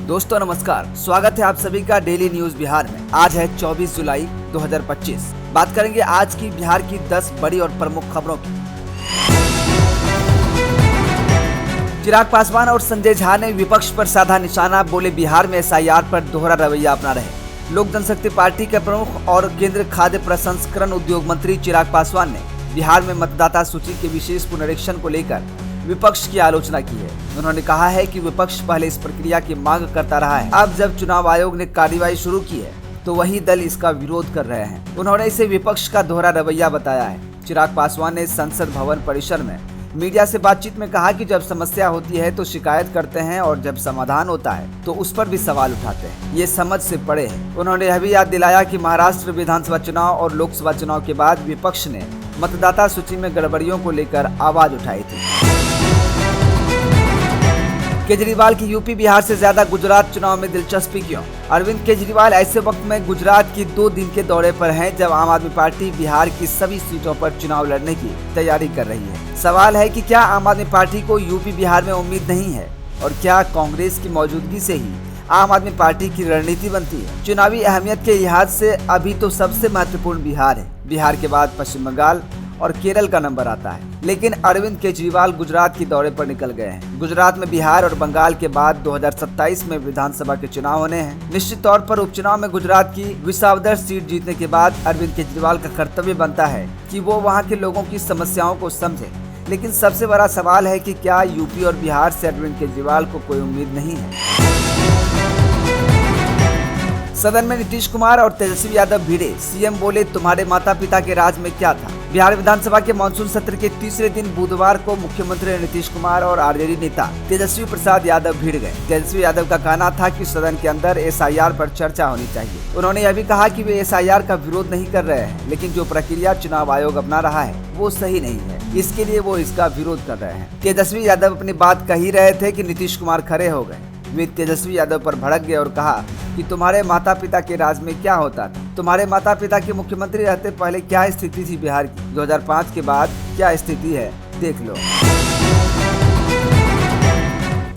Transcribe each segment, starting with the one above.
दोस्तों नमस्कार, स्वागत है आप सभी का डेली न्यूज बिहार में। आज है 24 जुलाई 2025। बात करेंगे आज की बिहार की 10 बड़ी और प्रमुख खबरों की। चिराग पासवान और संजय झा ने विपक्ष पर साधा निशाना, बोले बिहार में एसआईआर पर दोहरा रवैया अपना रहे। लोक जनशक्ति पार्टी के प्रमुख और केंद्रीय खाद्य प्रसंस्करण उद्योग मंत्री चिराग पासवान ने बिहार में मतदाता सूची के विशेष पुनरीक्षण को लेकर विपक्ष की आलोचना की है। उन्होंने कहा है कि विपक्ष पहले इस प्रक्रिया की मांग करता रहा है, अब जब चुनाव आयोग ने कार्रवाई शुरू की है तो वही दल इसका विरोध कर रहे हैं। उन्होंने इसे विपक्ष का दोहरा रवैया बताया है। चिराग पासवान ने संसद भवन परिसर में मीडिया से बातचीत में कहा कि जब समस्या होती है तो शिकायत करते हैं और जब समाधान होता है तो उस पर भी सवाल उठाते हैं, ये समझ से परे है। उन्होंने यह भी याद दिलाया कि महाराष्ट्र विधानसभा चुनाव और लोकसभा चुनाव के बाद विपक्ष ने मतदाता सूची में गड़बड़ियों को लेकर आवाज उठाई थी। केजरीवाल की यूपी बिहार से ज्यादा गुजरात चुनाव में दिलचस्पी क्यों? अरविंद केजरीवाल ऐसे वक्त में गुजरात की 2 दिन के दौरे पर हैं जब आम आदमी पार्टी बिहार की सभी सीटों पर चुनाव लड़ने की तैयारी कर रही है। सवाल है कि क्या आम आदमी पार्टी को यूपी बिहार में उम्मीद नहीं है और क्या कांग्रेस की मौजूदगी से ही आम आदमी पार्टी की रणनीति बनती है? चुनावी अहमियत के लिहाज से अभी तो सबसे महत्वपूर्ण बिहार है। बिहार के बाद पश्चिम बंगाल और केरल का नंबर आता है, लेकिन अरविंद केजरीवाल गुजरात के दौरे पर निकल गए हैं। गुजरात में बिहार और बंगाल के बाद 2027 में विधानसभा के चुनाव होने हैं। निश्चित तौर पर उपचुनाव में गुजरात की विसावदर सीट जीतने के बाद अरविंद केजरीवाल का कर्तव्य बनता है कि वो वहाँ के लोगों की समस्याओं को समझे। लेकिन सबसे बड़ा सवाल है कि क्या यूपी और बिहार से अरविंद केजरीवाल को कोई उम्मीद नहीं है? सदन में नीतीश कुमार और तेजस्वी यादव भिड़े। सीएम बोले तुम्हारे माता पिता के राज में क्या था? बिहार विधानसभा के मानसून सत्र के तीसरे दिन बुधवार को मुख्यमंत्री नीतीश कुमार और आरजेडी नेता तेजस्वी प्रसाद यादव भिड़ गए। तेजस्वी यादव का कहना था कि सदन के अंदर एसआईआर पर चर्चा होनी चाहिए। उन्होंने यह भी कहा कि वे एसआईआर का विरोध नहीं कर रहे हैं, लेकिन जो प्रक्रिया चुनाव आयोग अपना रहा है वो सही नहीं है, इसके लिए वो इसका विरोध कर रहे हैं। तेजस्वी यादव अपनी बात कह ही रहे थे कि नीतीश कुमार खड़े हो गए। वे तेजस्वी यादव पर भड़क गए और कहा कि तुम्हारे माता पिता के राज में क्या होता था? तुम्हारे माता पिता के मुख्यमंत्री रहते पहले क्या स्थिति थी बिहार की? 2005 के बाद क्या स्थिति है देख लो।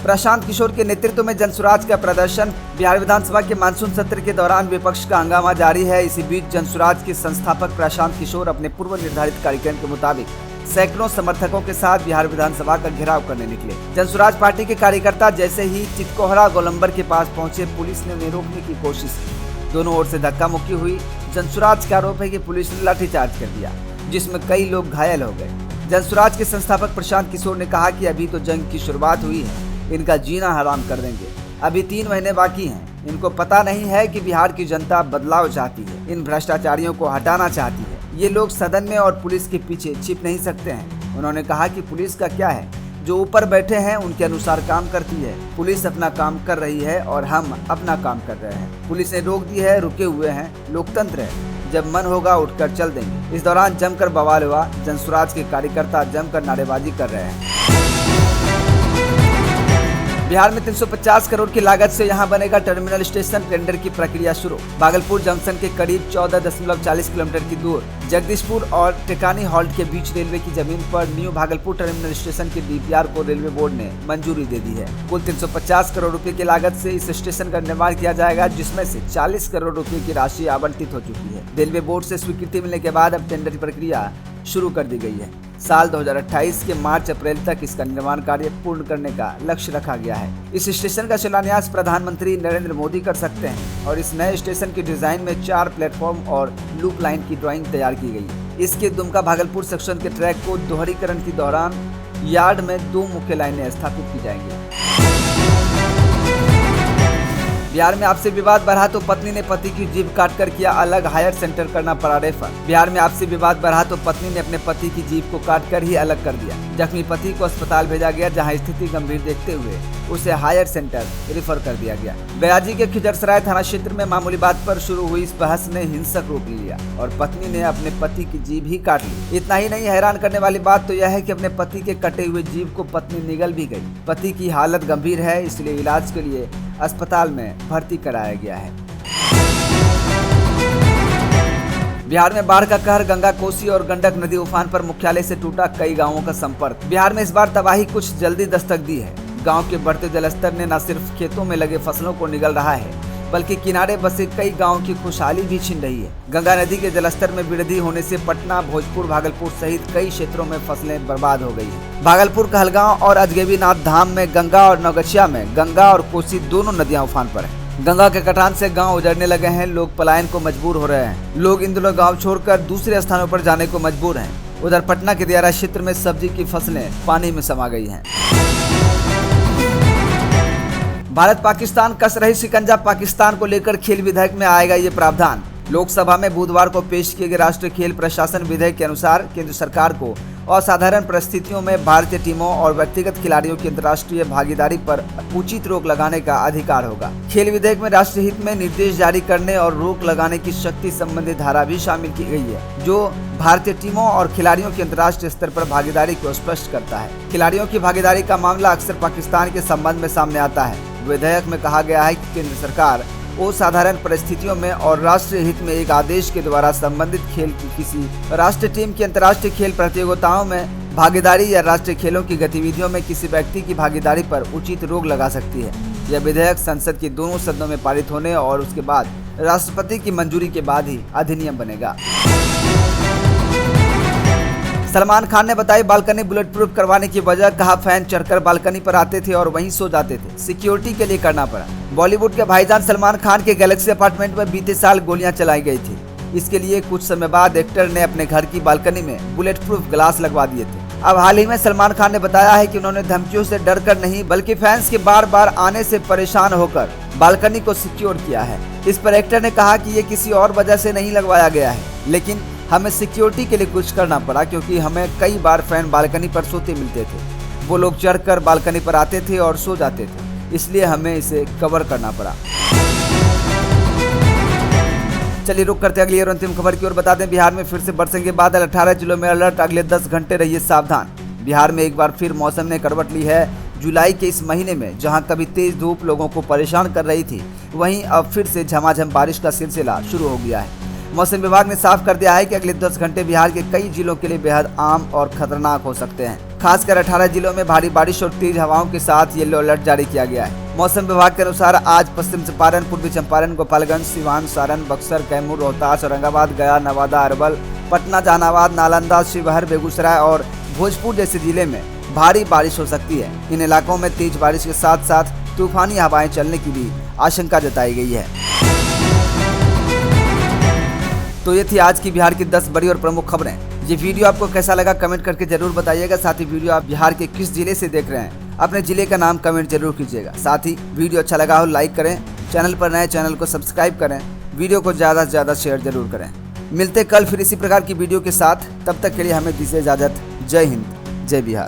प्रशांत किशोर के नेतृत्व में जनसुराज का प्रदर्शन। बिहार विधानसभा के मानसून सत्र के दौरान विपक्ष का हंगामा जारी है। इसी बीच जनसुराज के संस्थापक प्रशांत किशोर अपने पूर्व निर्धारित कार्यक्रम के मुताबिक सैकड़ों समर्थकों के साथ बिहार विधानसभा का घेराव करने निकले। जनसुराज पार्टी के कार्यकर्ता जैसे ही चितकोहरा गोलंबर के पास पहुंचे, पुलिस ने उन्हें रोकने की कोशिश की। दोनों ओर से धक्का मुक्की हुई। जनसुराज का आरोप है कि पुलिस ने लाठीचार्ज कर दिया, जिसमें कई लोग घायल हो गए। जनसुराज के संस्थापक प्रशांत किशोर ने कहा कि अभी तो जंग की शुरुआत हुई है, इनका जीना हराम कर देंगे। अभी 3 महीने बाकी हैं। इनको पता नहीं है कि बिहार की जनता बदलाव चाहती है, इन भ्रष्टाचारियों को हटाना चाहती है। ये लोग सदन में और पुलिस के पीछे छिप नहीं सकते हैं। उन्होंने कहा कि पुलिस का क्या है, जो ऊपर बैठे हैं उनके अनुसार काम करती है। पुलिस अपना काम कर रही है और हम अपना काम कर रहे हैं। पुलिस ने रोक दी है, रुके हुए हैं, लोकतंत्र है, जब मन होगा उठकर चल देंगे। इस दौरान जमकर बवाल हुआ। जनसुराज के कार्यकर्ता जमकर नारेबाजी कर रहे हैं। बिहार में 350 करोड़ की लागत से यहां बनेगा टर्मिनल स्टेशन। टेंडर की प्रक्रिया शुरू। भागलपुर जंक्शन के करीब 14.40 किलोमीटर की दूर जगदीशपुर और टेकानी हॉल्ट के बीच रेलवे की जमीन पर न्यू भागलपुर टर्मिनल स्टेशन के डीपीआर को रेलवे बोर्ड ने मंजूरी दे दी है। कुल 350 करोड़ रुपए की लागत से इस स्टेशन का निर्माण किया जाएगा, जिसमें से 40 करोड़ रुपए की राशि आवंटित हो चुकी है। रेलवे बोर्ड से स्वीकृति मिलने के बाद अब टेंडर की प्रक्रिया शुरू कर दी गई है। साल 2028 के मार्च अप्रैल तक इसका निर्माण कार्य पूर्ण करने का लक्ष्य रखा गया है। इस स्टेशन का शिलान्यास प्रधानमंत्री नरेंद्र मोदी कर सकते हैं और इस नए स्टेशन की डिजाइन में 4 प्लेटफॉर्म और लूप लाइन की ड्राइंग तैयार की गई है। इसके दुमका भागलपुर सेक्शन के ट्रैक को दोहरीकरण के दौरान यार्ड में 2 मुख्य लाइनें स्थापित की जाएंगी। बिहार में आपसी विवाद बढ़ा तो पत्नी ने पति की जीभ काटकर किया अलग, हायर सेंटर करना पड़ा रेफर। बिहार में आपसी विवाद बढ़ा तो पत्नी ने अपने पति की जीभ को काटकर ही अलग कर दिया। जख्मी पति को अस्पताल भेजा गया, जहां स्थिति गंभीर देखते हुए उसे हायर सेंटर रेफर कर दिया गया। गयाजी के खिजरसराय थाना क्षेत्र में मामूली बात पर शुरू हुई इस बहस ने हिंसक रूप लिया और पत्नी ने अपने पति की जीभ ही काट ली। इतना ही नहीं, हैरान करने वाली बात तो यह है कि अपने पति के कटे हुए जीभ को पत्नी निगल भी गई। पति की हालत गंभीर है, इसलिए इलाज के लिए अस्पताल में भर्ती कराया गया है। बिहार में बाढ़ का कहर। गंगा, कोसी और गंडक नदी उफान पर मुख्यालय से टूटा कई गांवों का संपर्क। बिहार में इस बार तबाही कुछ जल्दी दस्तक दी है। गांव के बढ़ते जलस्तर ने न सिर्फ खेतों में लगे फसलों को निगल रहा है, बल्कि किनारे बसे कई गांवों की खुशहाली भी छिन रही है। गंगा नदी के जलस्तर में वृद्धि होने से पटना, भोजपुर, भागलपुर सहित कई क्षेत्रों में फसलें बर्बाद हो गई हैं। भागलपुर, कहलगांव और अजगैबीनाथ धाम में गंगा और नवगछिया में गंगा और कोसी दोनों नदियां उफान पर हैं। गंगा के कटान से गांव उजड़ने लगे हैं, लोग पलायन को मजबूर हो रहे हैं। लोग इन दिनों गाँव छोड़कर दूसरे स्थानों पर जाने को मजबूर हैं। उधर पटना के दियारा क्षेत्र में सब्जी की फसलें पानी में समा गई हैं। भारत पाकिस्तान कस रही शिकंजा, पाकिस्तान को लेकर खेल विधेयक में आएगा ये प्रावधान। लोकसभा में बुधवार को पेश किए गए राष्ट्रीय खेल प्रशासन विधेयक के अनुसार केंद्र सरकार को असाधारण परिस्थितियों में भारतीय टीमों और व्यक्तिगत खिलाड़ियों की अंतर्राष्ट्रीय भागीदारी पर उचित रोक लगाने का अधिकार होगा। खेल विधेयक में राष्ट्रीय हित में निर्देश जारी करने और रोक लगाने की शक्ति संबंधी धारा भी शामिल की गई है, जो भारतीय टीमों और खिलाड़ियों की अंतर्राष्ट्रीय स्तर पर भागीदारी को स्पष्ट करता है। खिलाड़ियों की भागीदारी का मामला अक्सर पाकिस्तान के संबंध में सामने आता है। विधेयक में कहा गया है कि केंद्र सरकार असाधारण परिस्थितियों में और राष्ट्रीय हित में एक आदेश के द्वारा संबंधित खेल की किसी राष्ट्रीय टीम की अंतर्राष्ट्रीय खेल प्रतियोगिताओं में भागीदारी या राष्ट्रीय खेलों की गतिविधियों में किसी व्यक्ति की भागीदारी पर उचित रोक लगा सकती है। यह विधेयक संसद के दोनों सदनों में पारित होने और उसके बाद राष्ट्रपति की मंजूरी के बाद ही अधिनियम बनेगा। सलमान खान ने बताई बालकनी बुलेट प्रूफ करवाने की वजह, कहा फैन चढ़कर बालकनी पर आते थे और वहीं सो जाते थे, सिक्योरिटी के लिए करना पड़ा। बॉलीवुड के भाईजान सलमान खान के गैलेक्सी अपार्टमेंट में बीते साल गोलियां चलाई गई थी। इसके लिए कुछ समय बाद एक्टर ने अपने घर की बालकनी में बुलेट प्रूफ ग्लास लगवा दिए थे। अब हाल ही में सलमान खान ने बताया है कि उन्होंने धमकियों से डर कर नहीं, बल्कि फैंस के बार बार आने से परेशान होकर बालकनी को सिक्योर किया है। इस पर एक्टर ने कहा कि ये किसी और वजह से नहीं लगवाया गया है, लेकिन हमें सिक्योरिटी के लिए कुछ करना पड़ा, क्योंकि हमें कई बार फैन बालकनी पर सोते मिलते थे। वो लोग चढ़कर बालकनी पर आते थे और सो जाते थे, इसलिए हमें इसे कवर करना पड़ा। चलिए रुक करते अगली और अंतिम खबर की ओर। बता दें, बिहार में फिर से बरसेंगे बादल, 18 जिलों में अलर्ट, अगले 10 घंटे रहिए सावधान। बिहार में एक बार फिर मौसम ने करवट ली है। जुलाई के इस महीने में जहां कभी तेज धूप लोगों को परेशान कर रही थी, वहीं अब फिर से झमाझम बारिश का सिलसिला शुरू हो गया है। मौसम विभाग ने साफ कर दिया है कि अगले 10 घंटे बिहार के कई जिलों के लिए बेहद आम और खतरनाक हो सकते हैं। खासकर 18 जिलों में भारी बारिश और तेज हवाओं के साथ येलो अलर्ट जारी किया गया है। मौसम विभाग के अनुसार आज पश्चिम चंपारण, पूर्वी चंपारण, गोपालगंज, सिवान, सारण, बक्सर, कैमूर, रोहतास, औरंगाबाद, गया, नवादा, अरवल, पटना, जहानाबाद, नालंदा, शिवहर, बेगूसराय और भोजपुर जैसे जिले में भारी बारिश हो सकती है। इन इलाकों में तेज बारिश के साथ साथ तूफानी हवाएं चलने की भी आशंका जताई गई है। तो ये थी आज की बिहार की 10 बड़ी और प्रमुख खबरें। ये वीडियो आपको कैसा लगा कमेंट करके जरूर बताइएगा। साथ ही वीडियो आप बिहार के किस जिले से देख रहे हैं, अपने जिले का नाम कमेंट जरूर कीजिएगा। साथ ही वीडियो अच्छा लगा हो लाइक करें, चैनल पर नए चैनल को सब्सक्राइब करें, वीडियो को ज़्यादा से ज़्यादा शेयर जरूर करें। मिलते कल फिर इसी प्रकार की वीडियो के साथ, तब तक के लिए हमें दीजिए इजाज़त। जय हिंद, जय बिहार।